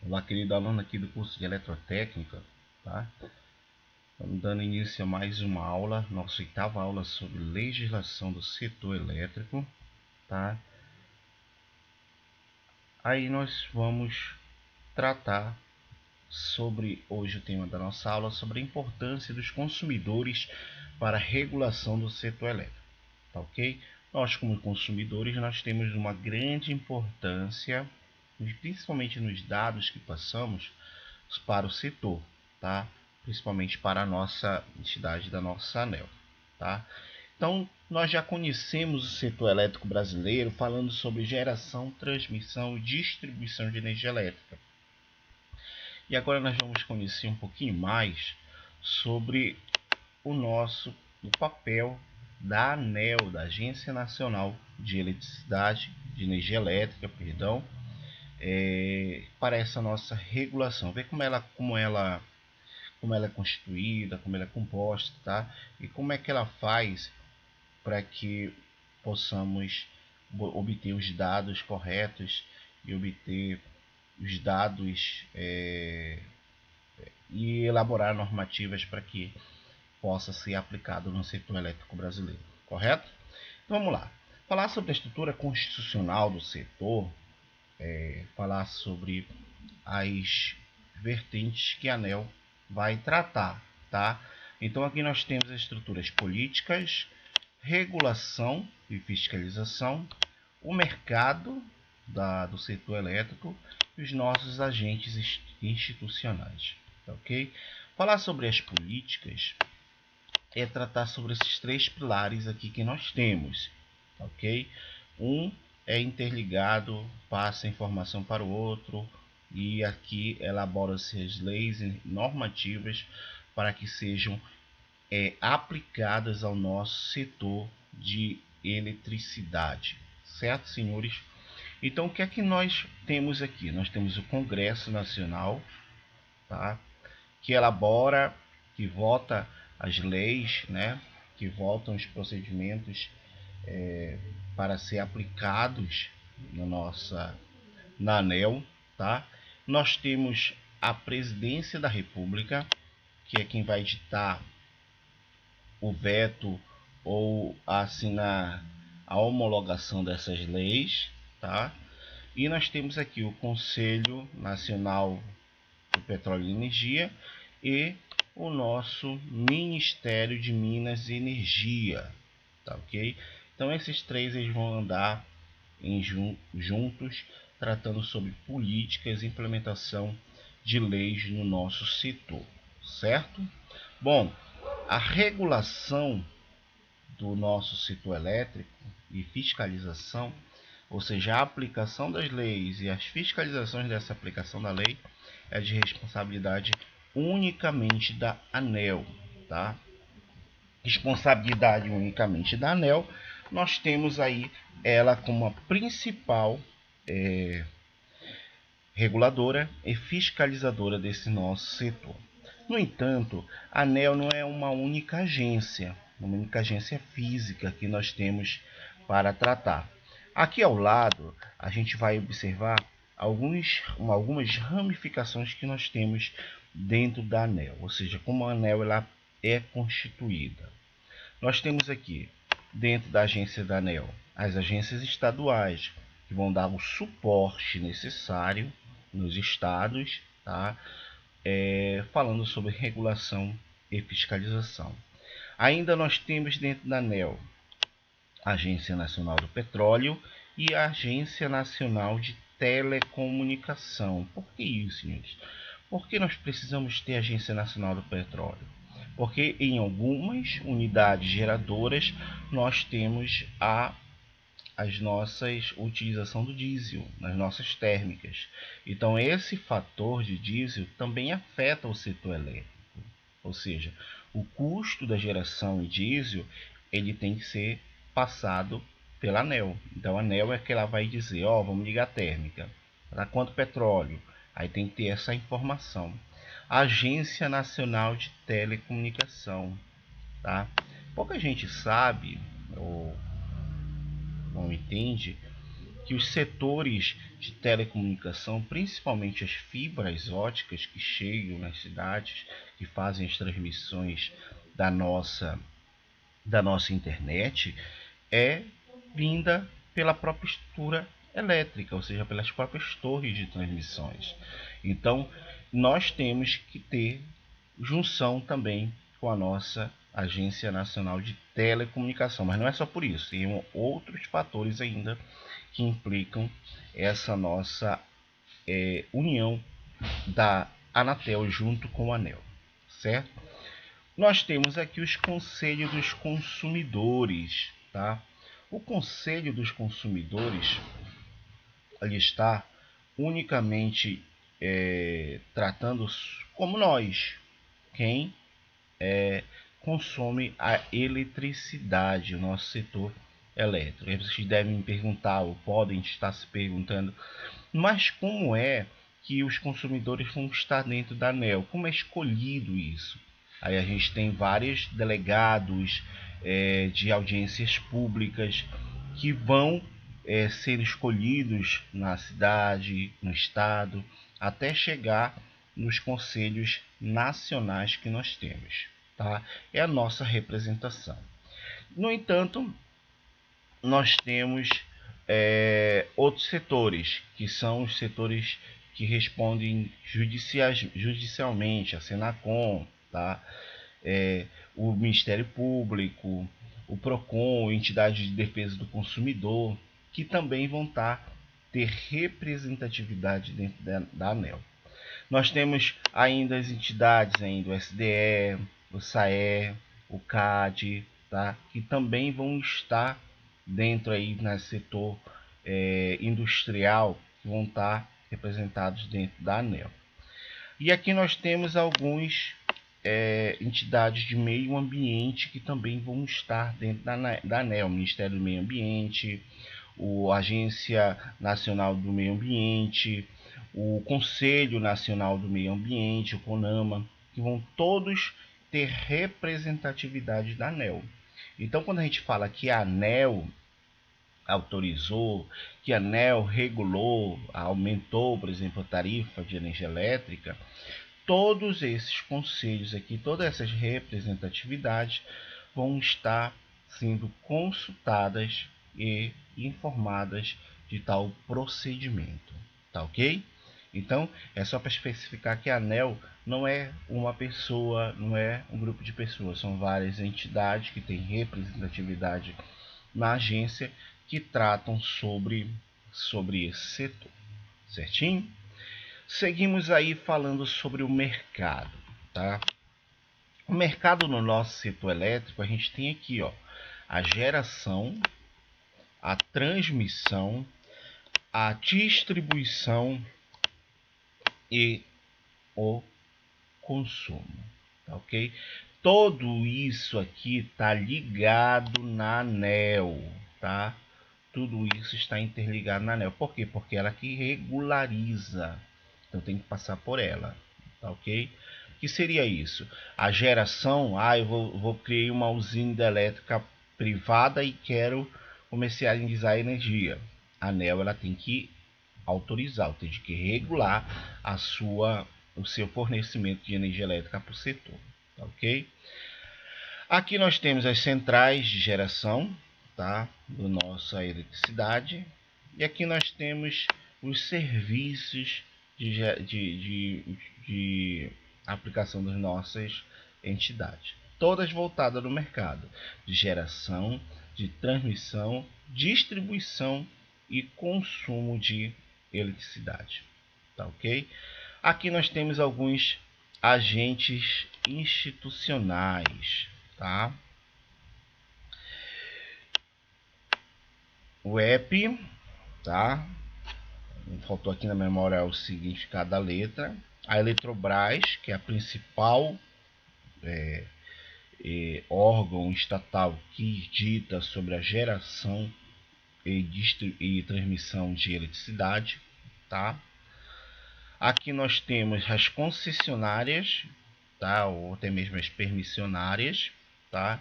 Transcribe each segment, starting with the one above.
Olá, querido aluno aqui do curso de Eletrotécnica, tá? Estamos dando início a mais uma aula, nossa oitava aula sobre legislação do setor elétrico, tá? Aí nós vamos tratar sobre, hoje o tema da nossa aula, sobre a importância dos consumidores para a regulação do setor elétrico, tá ok? Nós, como consumidores, nós temos uma grande importância, principalmente nos dados que passamos para o setor, tá? Principalmente para a nossa entidade da nossa ANEEL, tá? Então, nós já conhecemos o setor elétrico brasileiro falando sobre geração, transmissão e distribuição de energia elétrica. E agora nós vamos conhecer um pouquinho mais sobre o papel da ANEEL, da Agência Nacional de Eletricidade, de Energia Elétrica, perdão, para essa nossa regulação. Ver como ela é constituída, como ela é composta, tá? E como é que ela faz para que possamos obter os dados corretos e obter os dados e elaborar normativas para que possa ser aplicado no setor elétrico brasileiro, correto? Então vamos lá. Falar sobre a estrutura constitucional do setor, falar sobre as vertentes que a ANEEL vai tratar, tá? Então aqui nós temos as estruturas políticas, regulação e fiscalização, o mercado do setor elétrico e os nossos agentes institucionais, tá ok? Falar sobre as políticas é tratar sobre esses três pilares aqui que nós temos, tá ok? Um é interligado, passa informação para o outro, e aqui elabora-se as leis e normativas para que sejam aplicadas ao nosso setor de eletricidade, certo, senhores? Então, o que é que nós temos aqui? Nós temos o Congresso Nacional, tá? Que elabora, que vota as leis, né? Que votam os procedimentos para ser aplicados na ANEEL, tá? Nós temos a Presidência da República, que é quem vai ditar o veto ou assinar a homologação dessas leis, tá? E nós temos aqui o Conselho Nacional do Petróleo e Energia e o nosso Ministério de Minas e Energia, tá ok? Então esses três eles vão andar juntos, tratando sobre políticas e implementação de leis no nosso setor, certo? Bom, a regulação do nosso setor elétrico e fiscalização, ou seja, a aplicação das leis e as fiscalizações dessa aplicação da lei é de responsabilidade unicamente da ANEEL, tá? Responsabilidade unicamente da ANEEL, nós temos aí ela como a principal reguladora e fiscalizadora desse nosso setor. No entanto, a ANEEL não é uma única agência física que nós temos para tratar. Aqui ao lado, a gente vai observar algumas ramificações que nós temos dentro da ANEEL, ou seja, como a ANEEL ela é constituída. Nós temos aqui, dentro da agência da ANEEL, as agências estaduais, que vão dar o suporte necessário nos estados, tá? Falando sobre regulação e fiscalização. Ainda nós temos dentro da ANEEL a Agência Nacional do Petróleo e a Agência Nacional de Telecomunicação. Por que isso, senhores? Por que nós precisamos ter a Agência Nacional do Petróleo? Porque em algumas unidades geradoras nós temos as nossas utilização do diesel nas nossas térmicas. Então esse fator de diesel também afeta o setor elétrico. Ou seja, o custo da geração em diesel ele tem que ser passado pela ANEEL. Então a ANEEL é que ela vai dizer, vamos ligar a térmica. Para quanto petróleo? Aí tem que ter essa informação. A Agência Nacional de Telecomunicação, tá? Pouca gente sabe ou não entende que os setores de telecomunicação, principalmente as fibras óticas que chegam nas cidades, que fazem as transmissões da nossa internet, é vinda pela própria estrutura elétrica, ou seja, pelas próprias torres de transmissões. Então, nós temos que ter junção também com a nossa Agência Nacional de Telecomunicação, mas não é só por isso, tem outros fatores ainda que implicam essa nossa união da Anatel junto com a ANEEL, certo? Nós temos aqui os Conselhos dos Consumidores, tá? O Conselho dos Consumidores ali está unicamente tratando como nós, quem consome a eletricidade, o nosso setor elétrico. Aí vocês devem me perguntar, ou podem estar se perguntando, mas como é que os consumidores vão estar dentro da ANEEL? Como é escolhido isso? Aí a gente tem vários delegados de audiências públicas que vão ser escolhidos na cidade, no estado, até chegar nos conselhos nacionais que nós temos. Tá? É a nossa representação. No entanto, nós temos outros setores, que são os setores que respondem judicialmente, a Senacom, tá? O Ministério Público, o PROCON, entidade de defesa do consumidor, que também vão ter representatividade dentro da ANEEL. Nós temos ainda as entidades, ainda o SDE, o SAE, o CAD, tá? Que também vão estar dentro aí no setor industrial, que vão estar representados dentro da ANEEL. E aqui nós temos algumas entidades de meio ambiente que também vão estar dentro da ANEEL, o Ministério do Meio Ambiente, a Agência Nacional do Meio Ambiente, o Conselho Nacional do Meio Ambiente, o CONAMA, que vão todos ter representatividade da ANEEL. Então, quando a gente fala que a ANEEL autorizou, que a ANEEL regulou, aumentou, por exemplo, a tarifa de energia elétrica, todos esses conselhos aqui, todas essas representatividades vão estar sendo consultadas e informadas de tal procedimento, tá ok? Então, é só para especificar que a ANEEL não é uma pessoa, não é um grupo de pessoas, são várias entidades que têm representatividade na agência que tratam sobre esse setor, certinho? Seguimos aí falando sobre o mercado, tá? O mercado no nosso setor elétrico, a gente tem aqui, ó, a geração, a transmissão, a distribuição e o consumo, tá ok? Tudo isso aqui está ligado na ANEEL, tá? Tudo isso está interligado na ANEEL. Por quê? Porque ela que regulariza. Então tem que passar por ela, tá ok? O que seria isso? A geração, eu vou criar uma usina elétrica privada e quero comercializar a energia. A ANEEL ela tem que autorizar, tem que regular o seu fornecimento de energia elétrica para o setor, tá ok? Aqui nós temos as centrais de geração, tá, da nossa eletricidade, e aqui nós temos os serviços de aplicação das nossas entidades, todas voltadas no mercado de geração, de transmissão, distribuição e consumo de eletricidade, tá ok? Aqui nós temos alguns agentes institucionais, tá? O EP, tá? Faltou aqui na memória o significado da letra. A Eletrobras, que é a principal órgão estatal que dita sobre a geração e transmissão de eletricidade, tá? Aqui nós temos as concessionárias, tá? Ou até mesmo as permissionárias, tá?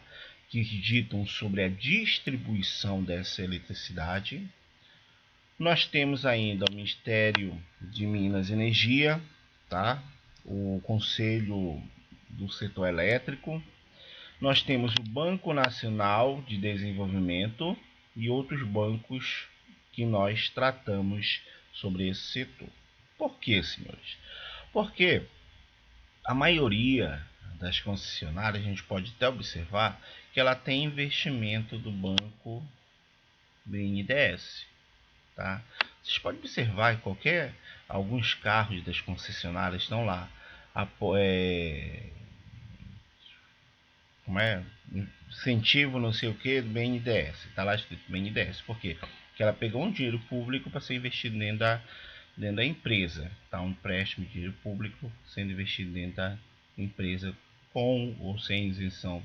Que ditam sobre a distribuição dessa eletricidade. Nós temos ainda o Ministério de Minas e Energia, tá? O Conselho do Setor Elétrico. Nós temos o Banco Nacional de Desenvolvimento e outros bancos que nós tratamos sobre esse setor. Por quê, senhores? Porque a maioria das concessionárias, a gente pode até observar que ela tem investimento do banco BNDES, tá? Vocês podem observar que alguns carros das concessionárias estão lá, como é? Incentivo não sei o que do BNDES, está lá escrito BNDES. Por quê? Porque ela pegou um dinheiro público para ser investido dentro da empresa, tá? Um empréstimo de dinheiro público sendo investido dentro da empresa com ou sem isenção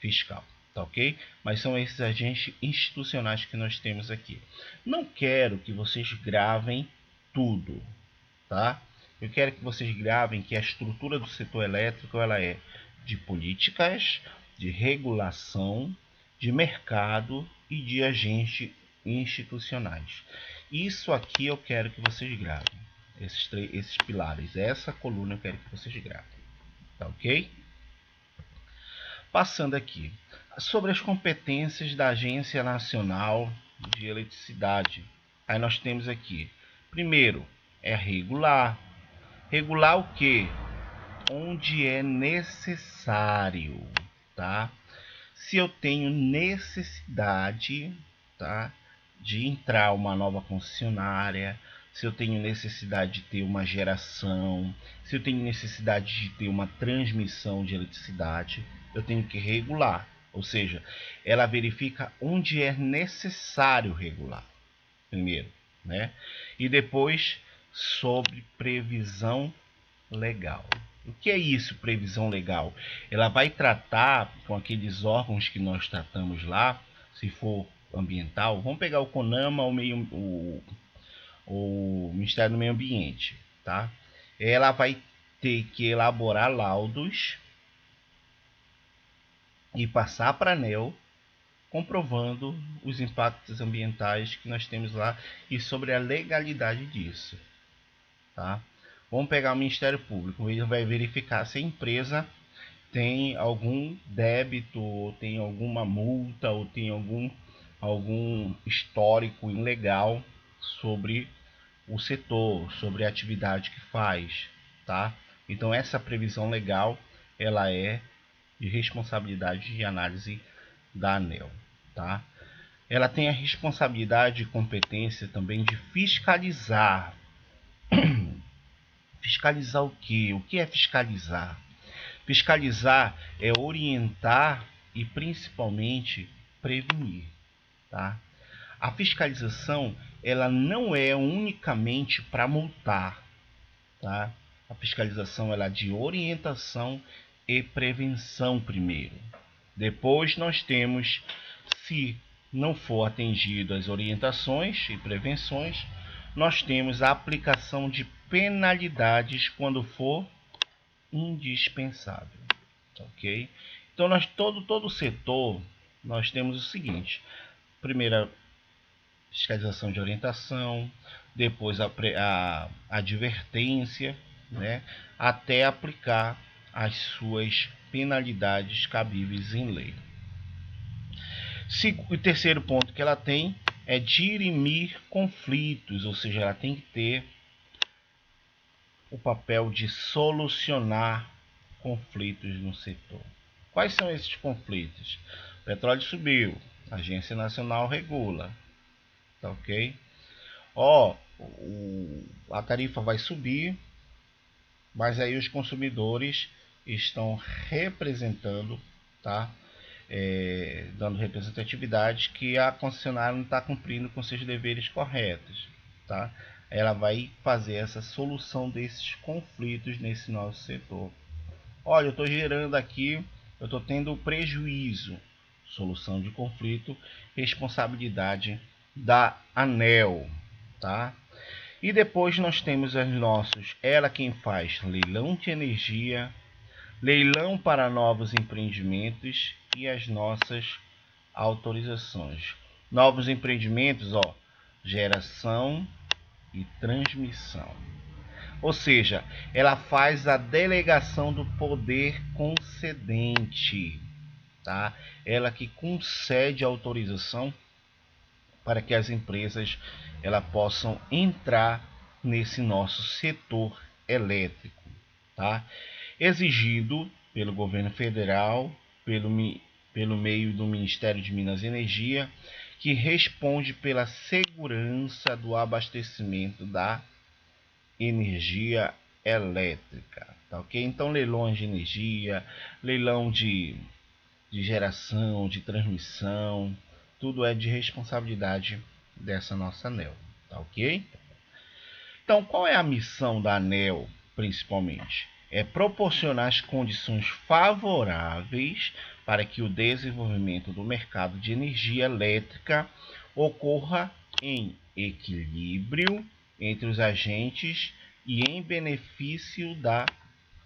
fiscal, tá ok? Mas são esses agentes institucionais que nós temos aqui. Não quero que vocês gravem tudo, tá? Eu quero que vocês gravem que a estrutura do setor elétrico ela é de políticas, de regulação, de mercado e de agentes institucionais. Isso aqui eu quero que vocês gravem. Esses pilares, essa coluna eu quero que vocês gravem. Tá ok? Passando aqui. Sobre as competências da Agência Nacional de Eletricidade. Aí nós temos aqui. Primeiro, é regular. Regular o quê? Onde é necessário, tá? Se eu tenho necessidade, tá, de entrar uma nova concessionária, se eu tenho necessidade de ter uma geração, se eu tenho necessidade de ter uma transmissão de eletricidade, eu tenho que regular. Ou seja, ela verifica onde é necessário regular, primeiro, né? E depois sobre previsão legal. O que é isso, previsão legal? Ela vai tratar com aqueles órgãos que nós tratamos lá, se for ambiental, vamos pegar o CONAMA, o Ministério do Meio Ambiente, tá? Ela vai ter que elaborar laudos e passar para a ANEEL, comprovando os impactos ambientais que nós temos lá e sobre a legalidade disso, tá? Vamos pegar o Ministério Público, ele vai verificar se a empresa tem algum débito, ou tem alguma multa, ou tem algum histórico ilegal sobre o setor, sobre a atividade que faz, tá? Então essa previsão legal, ela é de responsabilidade de análise da ANEEL, tá? Ela tem a responsabilidade e competência também de fiscalizar. Fiscalizar o quê? O que é fiscalizar? Fiscalizar é orientar e principalmente prevenir, tá? A fiscalização ela não é unicamente para multar, tá? A fiscalização ela é de orientação e prevenção primeiro. Depois nós temos, se não for atendido as orientações e prevenções, nós temos a aplicação de penalidades quando for indispensável, ok? Então nós todo o setor nós temos o seguinte: primeira fiscalização de orientação, depois a advertência, né, até aplicar as suas penalidades cabíveis em lei. O terceiro ponto que ela tem é dirimir conflitos, ou seja, ela tem que ter o papel de solucionar conflitos no setor. Quais são esses conflitos? O petróleo subiu, a Agência Nacional regula, tá ok? A tarifa vai subir, mas aí os consumidores estão representando, tá? Dando representatividade que a concessionária não está cumprindo com seus deveres corretos, tá? Ela vai fazer essa solução desses conflitos nesse nosso setor. Olha, eu estou gerando aqui, eu estou tendo prejuízo. Solução de conflito, responsabilidade da ANEEL, tá? E depois nós temos ela quem faz leilão de energia, leilão para novos empreendimentos e as nossas autorizações. Novos empreendimentos, geração e transmissão. Ou seja, ela faz a delegação do poder concedente, tá? Ela que concede autorização para que as empresas possam entrar nesse nosso setor elétrico, tá? Exigido pelo governo federal, pelo meio do Ministério de Minas e Energia, que responde pela segurança do abastecimento da energia elétrica, tá ok? Então, leilões de energia, leilão de geração, de transmissão, tudo é de responsabilidade dessa nossa ANEEL, tá ok? Então, qual é a missão da ANEEL, principalmente? É proporcionar as condições favoráveis para que o desenvolvimento do mercado de energia elétrica ocorra em equilíbrio entre os agentes e em benefício da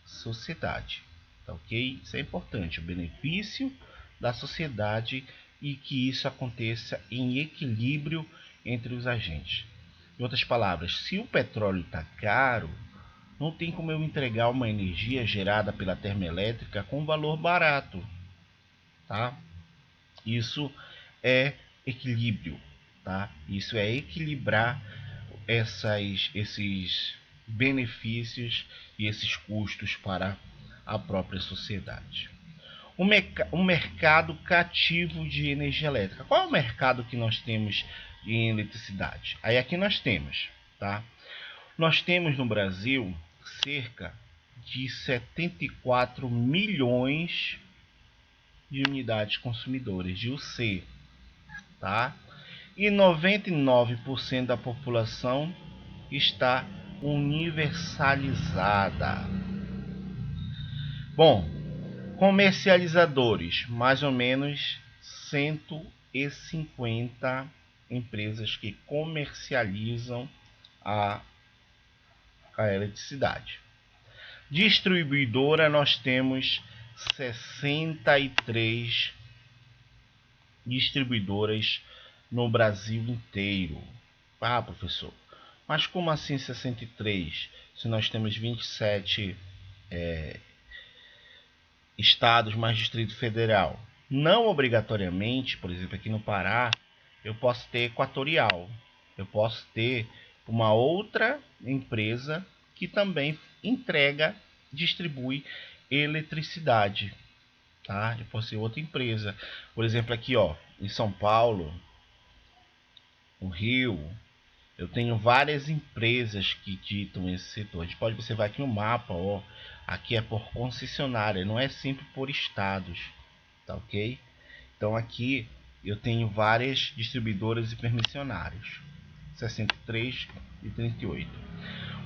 sociedade. Tá ok? Isso é importante, o benefício da sociedade e que isso aconteça em equilíbrio entre os agentes. Em outras palavras, se o petróleo está caro, não tem como eu entregar uma energia gerada pela termoelétrica com valor barato, tá? Isso é equilíbrio, tá? Isso é equilibrar esses benefícios e esses custos para a própria sociedade. O mercado cativo de energia elétrica. Qual é o mercado que nós temos em eletricidade? Aí aqui nós temos, tá? Nós temos no Brasil cerca de 74 milhões de unidades consumidoras de UC, tá? E 99% da população está universalizada. Bom, comercializadores, mais ou menos 150 empresas que comercializam a eletricidade. Distribuidora, nós temos 63 distribuidoras no Brasil inteiro. Ah, professor, mas como assim 63? Se nós temos 27 estados mais Distrito Federal. Não obrigatoriamente, por exemplo, aqui no Pará, eu posso ter Equatorial. Eu posso ter uma outra empresa que também entrega, distribui eletricidade, tá? Eu posso ter outra empresa. Por exemplo, aqui, ó, em São Paulo, no Rio, eu tenho várias empresas que ditam esse setor. A gente pode observar aqui no mapa, ó, aqui é por concessionária, não é sempre por estados, tá ok? Então aqui eu tenho várias distribuidoras e permissionários, 63 e 38.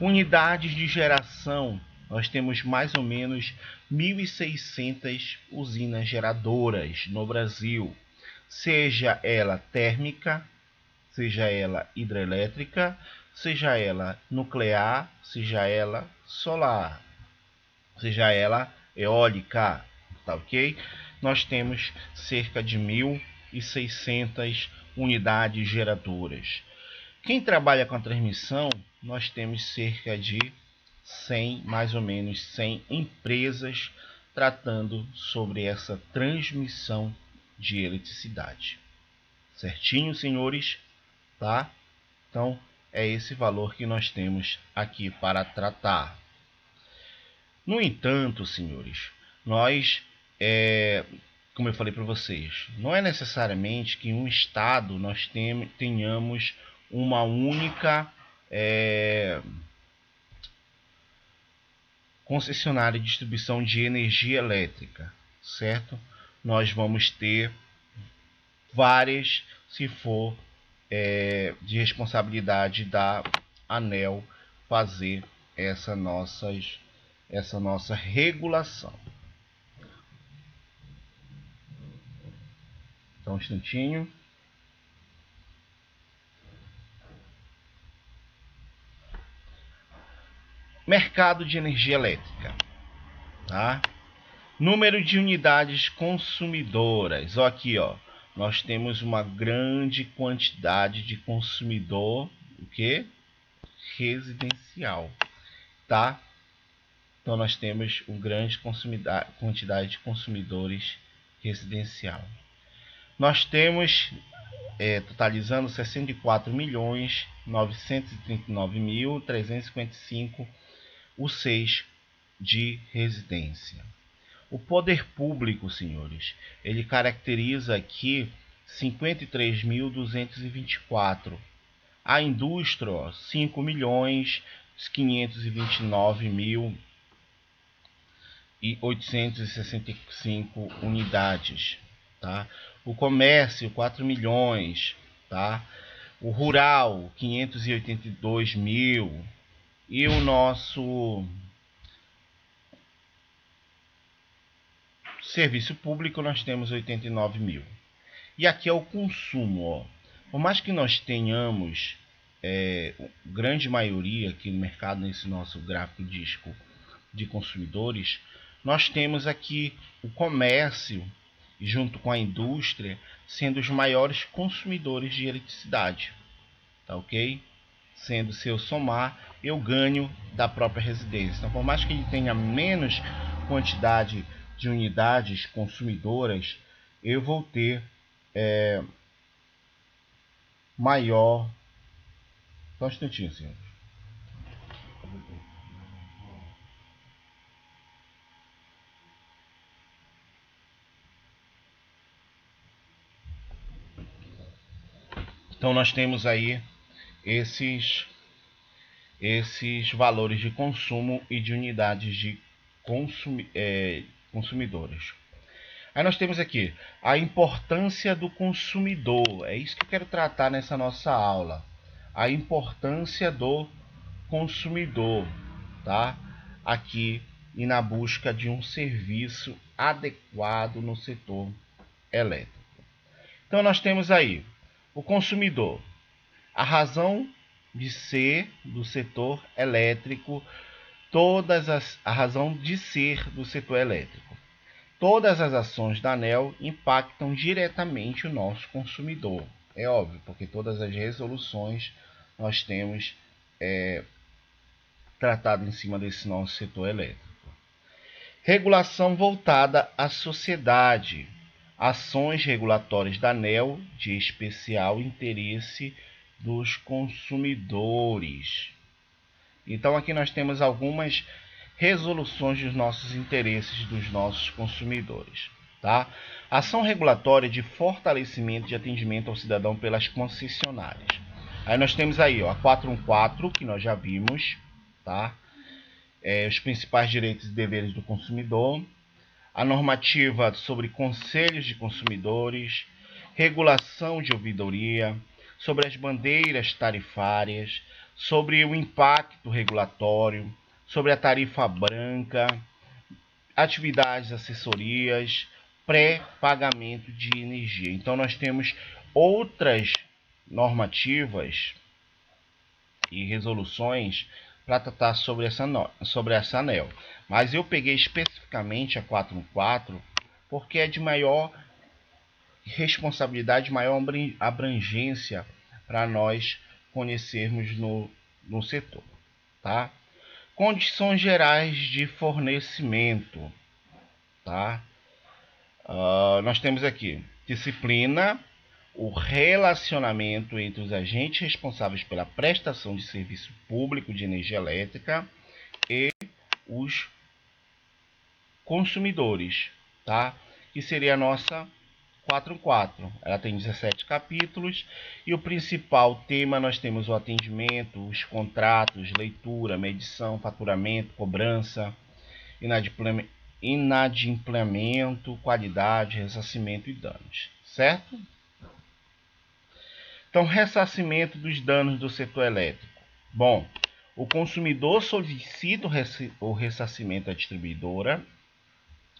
Unidades de geração, nós temos mais ou menos 1.600 usinas geradoras no Brasil, seja ela térmica, seja ela hidrelétrica, seja ela nuclear, seja ela solar, seja ela eólica, tá ok? Nós temos cerca de 1.600 unidades geradoras. Quem trabalha com a transmissão, nós temos cerca de 100, mais ou menos 100 empresas tratando sobre essa transmissão de eletricidade. Certinho, senhores? Tá? Então, é esse valor que nós temos aqui para tratar. No entanto, senhores, nós, como eu falei para vocês, não é necessariamente que em um estado nós tenhamos uma única concessionária de distribuição de energia elétrica, certo? Nós vamos ter várias, se for de responsabilidade da ANEEL fazer essa nossa regulação. Então, um instantinho. Mercado de energia elétrica, tá? Número de unidades consumidoras. Ó, aqui, ó. nós temos uma grande quantidade de consumidor, o que? Residencial, tá? Então nós temos uma grande quantidade de consumidores residencial. Nós temos, totalizando 64.939.355 o SES de residência. O poder público, senhores, ele caracteriza aqui 53.224. A indústria, 5.529.865 unidades, tá? O comércio, 4 milhões, tá? O rural, 582 mil. E o nosso serviço público nós temos 89 mil. E aqui é o consumo, ó. Por mais que nós tenhamos grande maioria aqui no mercado, nesse nosso gráfico disco de consumidores, nós temos aqui o comércio, junto com a indústria, sendo os maiores consumidores de eletricidade, tá ok? Sendo, se eu somar, eu ganho da própria residência. Então, por mais que ele tenha menos quantidade de unidades consumidoras, eu vou ter maior. Só um instantinho, senhor. Então nós temos aí esses valores de consumo e de unidades de consumidores. Aí nós temos aqui a importância do consumidor. É isso que eu quero tratar nessa nossa aula. A importância do consumidor, tá? Aqui e na busca de um serviço adequado no setor elétrico. Então nós temos aí o consumidor, a razão de ser do setor elétrico, a razão de ser do setor elétrico. Todas as ações da ANEEL impactam diretamente o nosso consumidor. É óbvio, porque todas as resoluções nós temos tratado em cima desse nosso setor elétrico. Regulação voltada à sociedade. Ações regulatórias da ANEEL de especial interesse dos consumidores. Então aqui nós temos algumas resoluções dos nossos interesses dos nossos consumidores, tá? Ação regulatória de fortalecimento de atendimento ao cidadão pelas concessionárias. Aí nós temos aí, ó, a 414, que nós já vimos, tá? Os principais direitos e deveres do consumidor, a normativa sobre conselhos de consumidores, regulação de ouvidoria, sobre as bandeiras tarifárias, sobre o impacto regulatório, sobre a tarifa branca, atividades, assessorias, pré-pagamento de energia. Então nós temos outras normativas e resoluções para tratar sobre essa ANEEL. Mas eu peguei especificamente a 414 porque é de maior responsabilidade, maior abrangência para nós conhecermos no setor, tá? Condições gerais de fornecimento, tá? Nós temos aqui disciplina, o relacionamento entre os agentes responsáveis pela prestação de serviço público de energia elétrica e os consumidores, tá? Que seria a nossa 414. Ela tem 17 capítulos e o principal tema nós temos o atendimento, os contratos, leitura, medição, faturamento, cobrança, inadimplemento, qualidade, ressarcimento e danos, certo? Então, ressarcimento dos danos do setor elétrico. Bom, o consumidor solicita o ressarcimento à distribuidora,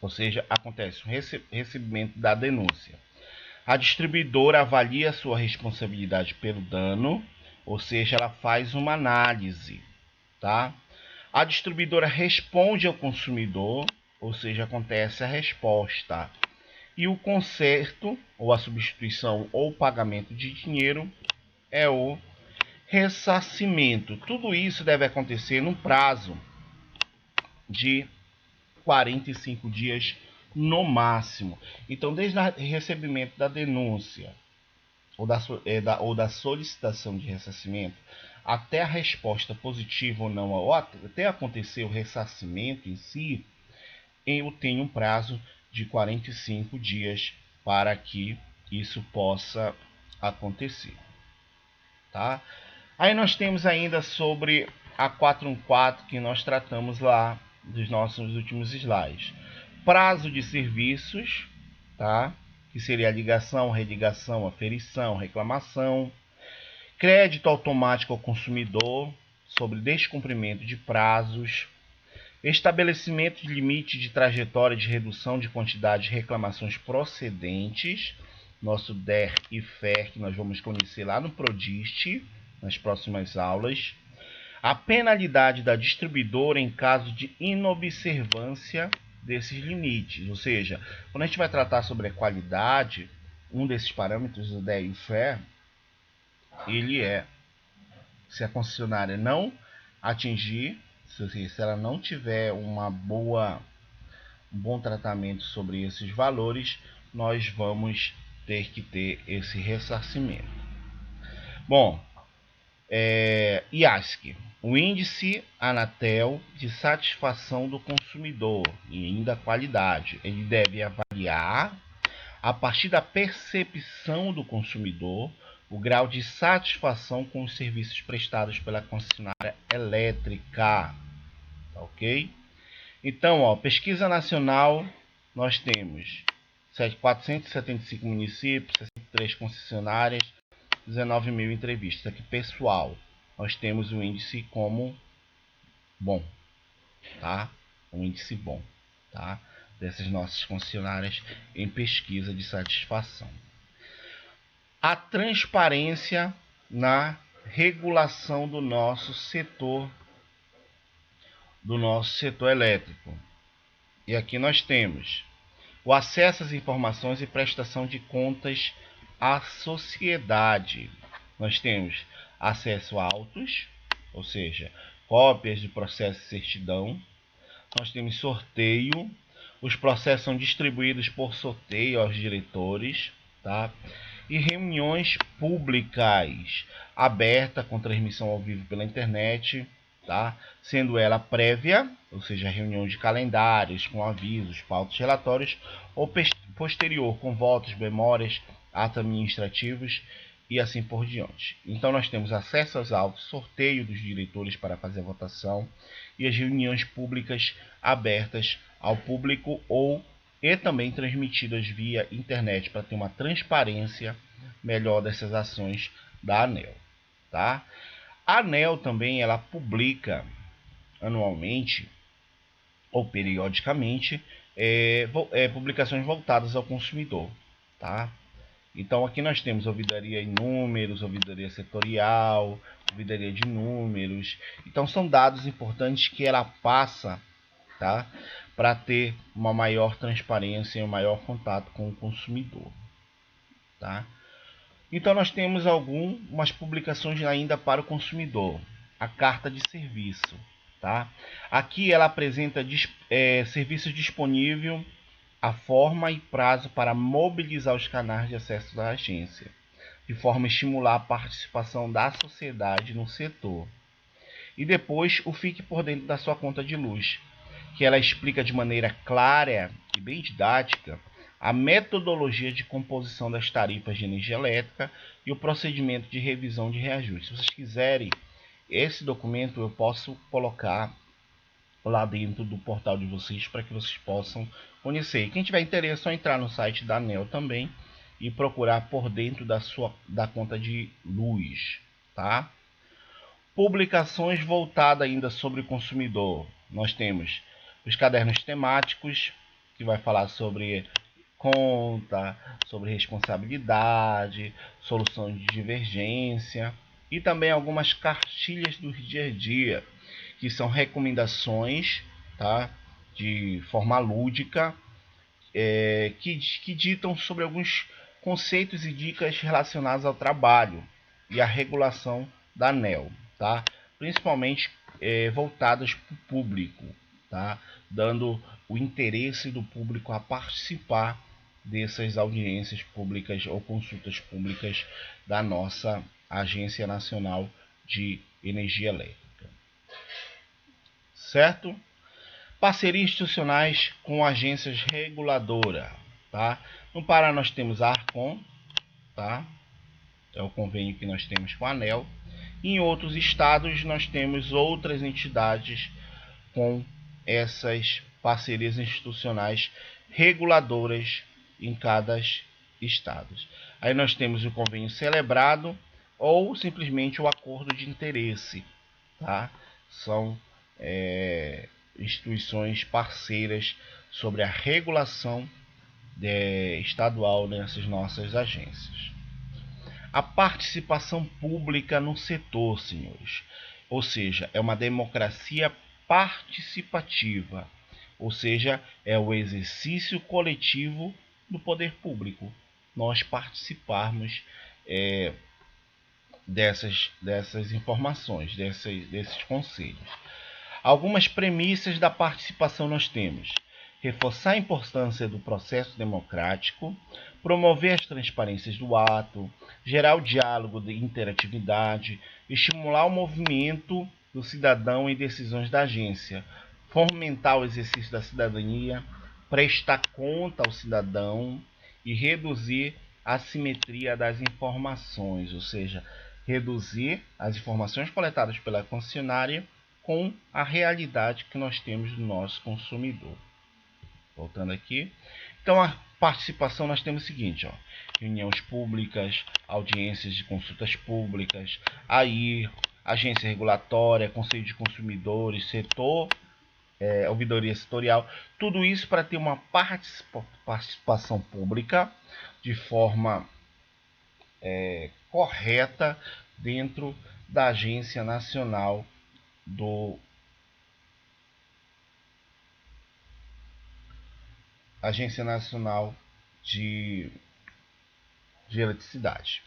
ou seja, acontece o recebimento da denúncia. A distribuidora avalia a sua responsabilidade pelo dano, ou seja, ela faz uma análise, tá? A distribuidora responde ao consumidor, ou seja, acontece a resposta. E o conserto, ou a substituição ou pagamento de dinheiro, é o ressarcimento. Tudo isso deve acontecer no prazo de 45 dias no máximo. Então, desde o recebimento da denúncia ou da solicitação de ressarcimento, até a resposta positiva ou não, ou até acontecer o ressarcimento em si, eu tenho um prazo de 45 dias para que isso possa acontecer. Tá? Aí nós temos ainda sobre a 414 que nós tratamos lá dos nossos últimos slides. Prazo de serviços, tá? Que seria a ligação, religação, aferição, reclamação. Crédito automático ao consumidor sobre descumprimento de prazos. Estabelecimento de limite de trajetória de redução de quantidade de reclamações procedentes. Nosso DER e FER, que nós vamos conhecer lá no PRODIST, nas próximas aulas. A penalidade da distribuidora em caso de inobservância desses limites. Ou seja, quando a gente vai tratar sobre a qualidade, um desses parâmetros do DER e FER, ele é se a concessionária não atingir, se ela não tiver um bom tratamento sobre esses valores, nós vamos ter que ter esse ressarcimento. Bom, IASC, o índice Anatel de satisfação do consumidor e ainda qualidade. Ele deve avaliar, a partir da percepção do consumidor, o grau de satisfação com os serviços prestados pela concessionária elétrica. Tá, ok? Então, ó, pesquisa nacional, nós temos 475 municípios, 63 concessionárias, 19 mil entrevistas. Aqui, pessoal, nós temos um índice como bom, tá? Um índice bom, tá? Dessas nossas concessionárias em pesquisa de satisfação. A transparência na regulação do nosso setor elétrico. E aqui nós temos o acesso às informações e prestação de contas à sociedade. Nós temos acesso a autos, ou seja, cópias de processo de certidão. Nós temos sorteio. Os processos são distribuídos por sorteio aos diretores, tá? E reuniões públicas, aberta com transmissão ao vivo pela internet, tá? Sendo ela prévia, ou seja, reunião de calendários com avisos, pautas, relatórios, ou posterior com votos, memórias, atos administrativos e assim por diante. Então nós temos acesso aos autos, sorteio dos diretores para fazer a votação e as reuniões públicas abertas ao público e também transmitidas via internet para ter uma transparência melhor dessas ações da ANEEL, tá? A ANEEL também ela publica anualmente ou periodicamente publicações voltadas ao consumidor, tá? Então aqui nós temos ouvidoria em números, ouvidoria setorial, ouvidoria de números. Então são dados importantes que ela passa, tá? Para ter uma maior transparência e um maior contato com o consumidor, tá? Então nós temos algumas publicações ainda para o consumidor. A carta de serviço, tá? Aqui ela apresenta serviços disponíveis, a forma e prazo para mobilizar os canais de acesso da agência, de forma a estimular a participação da sociedade no setor. E depois o Fique por Dentro da Sua Conta de Luz, que ela explica de maneira clara e bem didática a metodologia de composição das tarifas de energia elétrica e o procedimento de revisão de reajuste. Se vocês quiserem esse documento, eu posso colocar lá dentro do portal de vocês para que vocês possam conhecer. E quem tiver interesse é só entrar no site da ANEEL também e procurar por dentro da conta de luz, tá? Publicações voltadas ainda sobre o consumidor. Nós temos os cadernos temáticos, que vai falar sobre conta, sobre responsabilidade, solução de divergência e também algumas cartilhas do dia a dia, que são recomendações, tá? De forma lúdica, que ditam sobre alguns conceitos e dicas relacionados ao trabalho e à regulação da ANEEL, tá? Principalmente voltadas para o público, tá? Dando o interesse do público a participar dessas audiências públicas ou consultas públicas da nossa Agência Nacional de Energia Elétrica. Certo? Parcerias institucionais com agências reguladoras, tá? No Pará nós temos a Arcon, tá? É o convênio que nós temos com a ANEEL. Em outros estados nós temos outras entidades com essas parcerias institucionais reguladoras em cada estado. Aí nós temos o convênio celebrado ou simplesmente o acordo de interesse, tá? São instituições parceiras sobre a regulação estadual nessas nossas agências. A participação pública no setor, senhores, ou seja, é uma democracia participativa, ou seja, é o exercício coletivo do poder público. Nós participarmos dessas informações, desses conselhos. Algumas premissas da participação nós temos: reforçar a importância do processo democrático, promover as transparências do ato, gerar o diálogo de interatividade, estimular o movimento do cidadão em decisões da agência, fomentar o exercício da cidadania, prestar conta ao cidadão e reduzir a assimetria das informações, ou seja, reduzir as informações coletadas pela concessionária com a realidade que nós temos do nosso consumidor. Voltando aqui. Então, a participação nós temos o seguinte, ó: reuniões públicas, audiências de consultas públicas, agência regulatória, conselho de consumidores, setor, ouvidoria setorial, tudo isso para ter uma participação pública de forma correta dentro da Agência Nacional Agência Nacional de Eletricidade.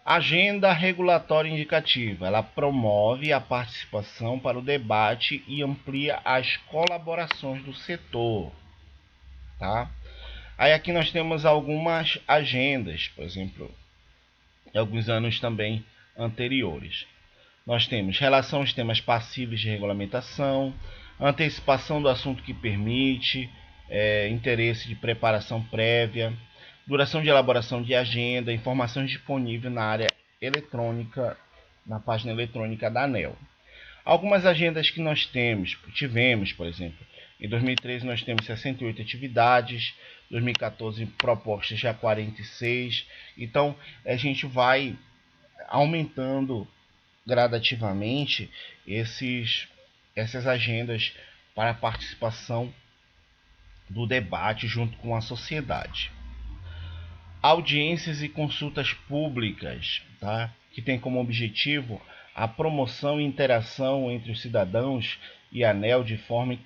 Agenda regulatória indicativa. Ela promove a participação para o debate e amplia as colaborações do setor, tá? Aí aqui nós temos algumas agendas, por exemplo, em alguns anos também anteriores. Nós temos relação aos temas passíveis de regulamentação, antecipação do assunto que permite, interesse de preparação prévia, duração de elaboração de agenda, informações disponíveis na área eletrônica, na página eletrônica da ANEEL. Algumas agendas que nós tivemos, por exemplo, em 2013 nós temos 68 atividades, 2014 propostas já 46, então a gente vai aumentando gradativamente essas agendas para a participação do debate junto com a sociedade. Audiências e consultas públicas, tá? Que tem como objetivo a promoção e interação entre os cidadãos e a ANEEL de forma a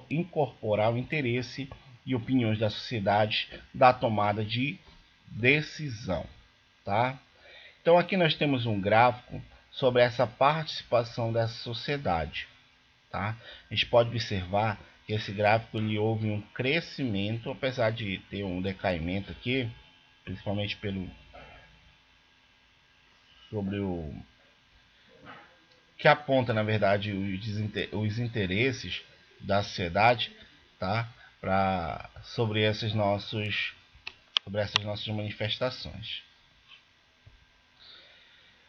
incorporar o interesse e opiniões da sociedade da tomada de decisão, tá? Então aqui nós temos um gráfico sobre essa participação dessa sociedade, tá? A gente pode observar que esse gráfico houve um crescimento, apesar de ter um decaimento aqui, principalmente sobre o que aponta, na verdade, os interesses da sociedade, tá? Sobre essas nossas manifestações.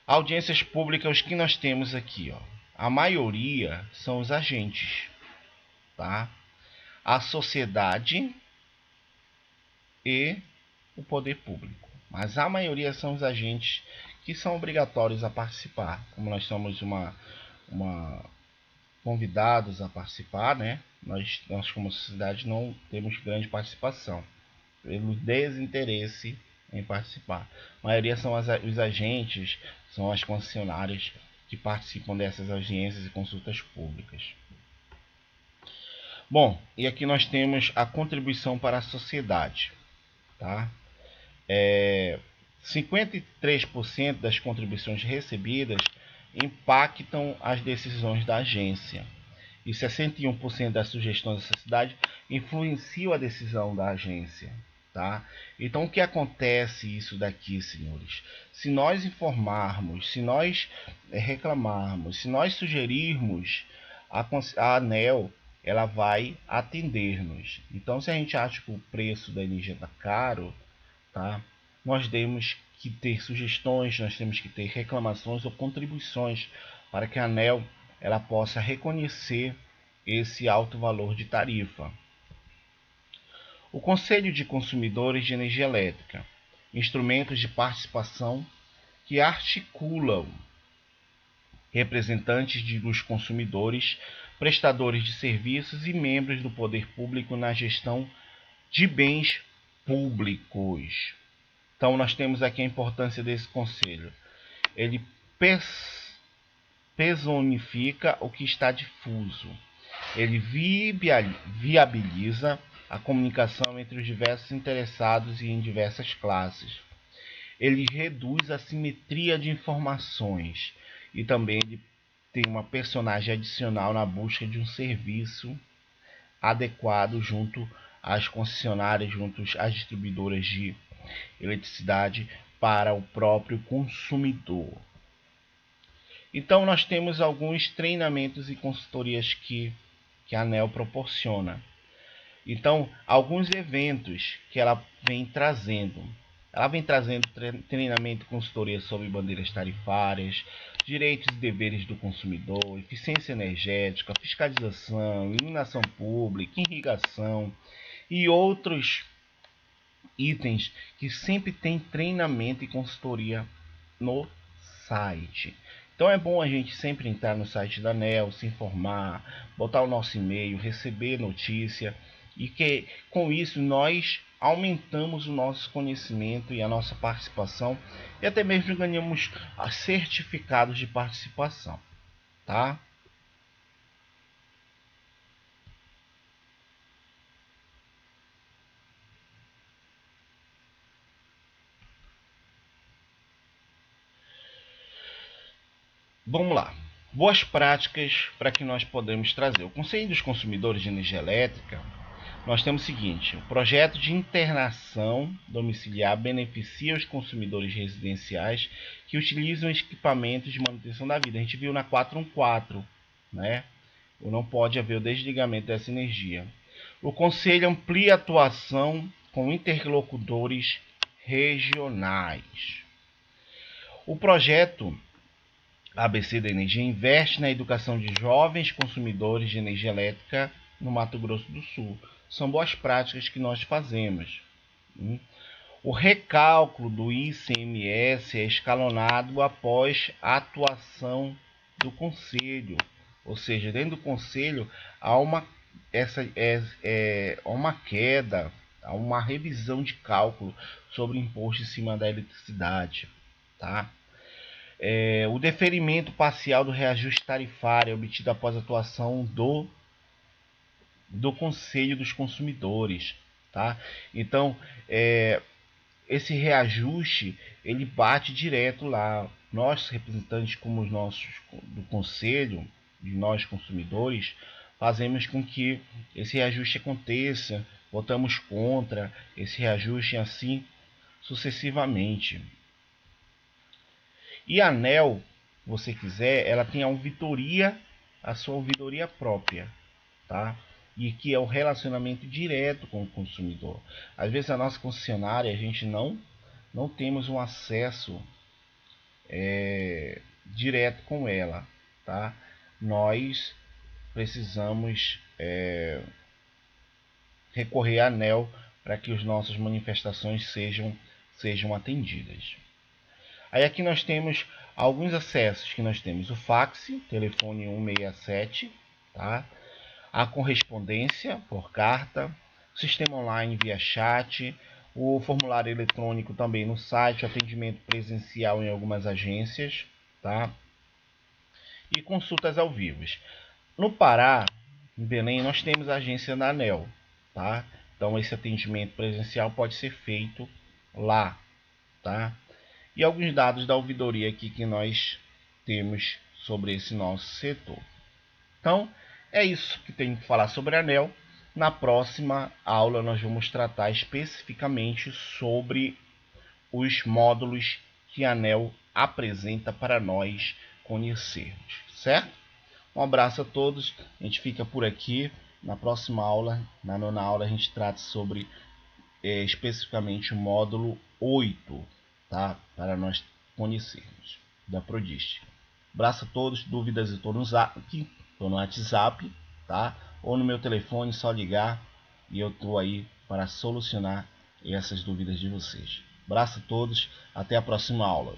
Audiências públicas, os que nós temos aqui, ó, a maioria são os agentes, tá? A sociedade e o poder público, mas a maioria são os agentes que são obrigatórios a participar. Como nós somos convidados a participar, né? Nós como sociedade não temos grande participação, pelo desinteresse em participar. A maioria são os agentes, são as concessionárias que participam dessas audiências e consultas públicas. Bom, e aqui nós temos a contribuição para a sociedade, tá? 53% das contribuições recebidas impactam as decisões da agência e 61% das sugestões da sociedade influenciam a decisão da agência. Tá? Então, o que acontece isso daqui, senhores? Se nós informarmos, se nós reclamarmos, se nós sugerirmos, a ANEEL ela vai atender-nos. Então, se a gente acha que o preço da energia está caro, tá? Nós temos que ter sugestões, nós temos que ter reclamações ou contribuições para que a ANEEL ela possa reconhecer esse alto valor de tarifa. O Conselho de Consumidores de Energia Elétrica, instrumentos de participação que articulam representantes dos consumidores, prestadores de serviços e membros do poder público na gestão de bens públicos. Então, nós temos aqui a importância desse conselho. Ele personifica o que está difuso. Ele viabiliza a comunicação entre os diversos interessados e em diversas classes. Ele reduz a simetria de informações e também ele tem uma personagem adicional na busca de um serviço adequado junto às concessionárias, junto às distribuidoras de eletricidade para o próprio consumidor. Então nós temos alguns treinamentos e consultorias que a ANEEL proporciona. Então, alguns eventos que ela vem trazendo. Ela vem trazendo treinamento e consultoria sobre bandeiras tarifárias, direitos e deveres do consumidor, eficiência energética, fiscalização, iluminação pública, irrigação e outros itens que sempre tem treinamento e consultoria no site. Então é bom a gente sempre entrar no site da ANEEL, se informar, botar o nosso e-mail, receber notícia e que com isso nós aumentamos o nosso conhecimento e a nossa participação e até mesmo ganhamos certificados de participação, tá? Vamos lá. Boas práticas para que nós podemos trazer. O Conselho dos Consumidores de Energia Elétrica, nós temos o seguinte: o projeto de internação domiciliar beneficia os consumidores residenciais que utilizam equipamentos de manutenção da vida. A gente viu na 414, né? Não pode haver o desligamento dessa energia. O Conselho amplia a atuação com interlocutores regionais. O projeto ABC da Energia investe na educação de jovens consumidores de energia elétrica no Mato Grosso do Sul. São boas práticas que nós fazemos. O recálculo do ICMS é escalonado após a atuação do Conselho. Ou seja, dentro do Conselho há uma queda, há uma revisão de cálculo sobre o imposto em cima da eletricidade. Tá? O deferimento parcial do reajuste tarifário é obtido após a atuação do Conselho dos Consumidores. Tá? Então, esse reajuste ele bate direto lá. Nós, representantes como os nossos do Conselho, de nós consumidores, fazemos com que esse reajuste aconteça, votamos contra esse reajuste e assim sucessivamente. E a ANEEL, se você quiser, ela tem a sua ouvidoria própria, tá? E que é o relacionamento direto com o consumidor. Às vezes a nossa concessionária, a gente não temos um acesso direto com ela, tá? Nós precisamos recorrer à ANEEL para que as nossas manifestações sejam atendidas. Aí aqui nós temos alguns acessos que nós temos: o fax, telefone 167, tá? A correspondência por carta, sistema online via chat, o formulário eletrônico também no site, atendimento presencial em algumas agências, tá? E consultas ao vivo. No Pará, em Belém, nós temos a agência da ANEEL, tá? Então esse atendimento presencial pode ser feito lá, tá? E alguns dados da ouvidoria aqui que nós temos sobre esse nosso setor. Então, é isso que tenho que falar sobre a ANEEL. Na próxima aula nós vamos tratar especificamente sobre os módulos que a ANEEL apresenta para nós conhecermos, certo? Um abraço a todos, a gente fica por aqui. Na próxima aula, na nona aula, a gente trata sobre especificamente o módulo 8, tá? Para nós conhecermos da Prodist. Abraço a todos, dúvidas eu estou no Zap, estou no WhatsApp, tá? Ou no meu telefone, só ligar e eu estou aí para solucionar essas dúvidas de vocês. Abraço a todos, até a próxima aula.